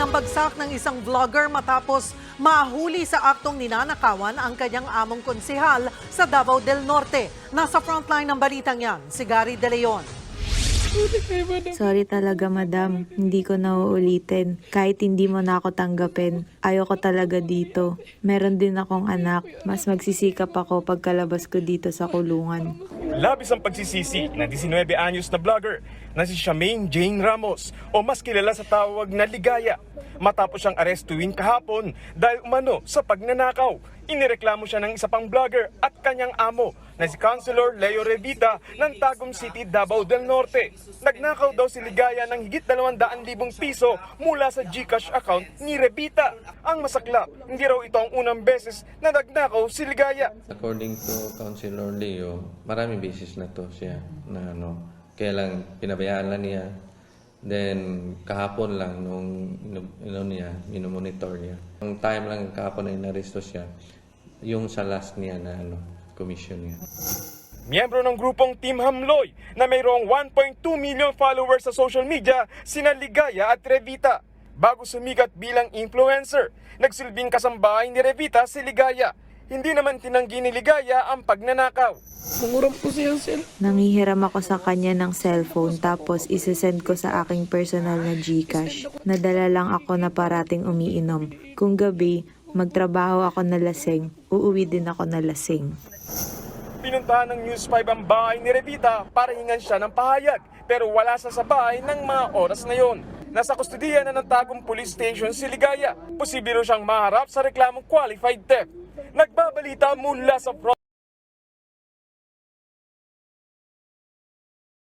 Pinambagsak ng isang vlogger matapos mahuli sa aktong ninanakawan ang kanyang among konsehal sa Davao del Norte. Nasa frontline ng balitang yan, si Gary De Leon. Sorry talaga, madam. Hindi ko na uulitin. Kahit hindi mo na ako tanggapin. Ayoko talaga dito. Meron din akong anak. Mas magsisikap ako pagkalabas ko dito sa kulungan. Labis ang pagsisisi ng 19 anyos na vlogger na si Charmaine Jane Ramos o mas kilala sa tawag na Ligaya. Matapos siyang arestuin kahapon dahil umano sa pagnanakaw. Inireklamo siya ng isa pang vlogger at kanyang amo na si Councilor Leo Revita ng Tagum City, Davao del Norte. Nagnakaw daw si Ligaya ng higit 200,000 piso mula sa GCash account ni Revita. Ang masaklap, hindi raw ito ang unang beses na nagnakaw si Ligaya. According to Councilor Leo, maraming beses na to siya na kaya lang pinabayaan lang niya. Then kahapon lang nung minomonitor niya. Ang time lang kahapon na inaresto siya, yung sa last niya na commission niya. Miyembro ng grupong Team Hamloy na mayroong 1.2 million followers sa social media, sina Ligaya at Revita. Bago sumikat bilang influencer, nagsilbing kasambahay ni Revita si Ligaya. Hindi naman tinanggi ni Ligaya ang pagnanakaw. Nanguram ko siya, sir. Nangihiram ako sa kanya ng cellphone tapos isesend ko sa aking personal na GCash. Nadala lang ako na parating umiinom. Kung gabi, magtrabaho ako na lasing, uuwi din ako na lasing. Pinuntahan ng News 5 ang bahay ni Revita para hingan siya ng pahayag, pero wala sa bahay ng mga oras na yon. Nasa kustudiya na ng Tagum Police Station si Ligaya. Posible siyang maharap sa reklamong qualified theft. Nagbabalita mula sa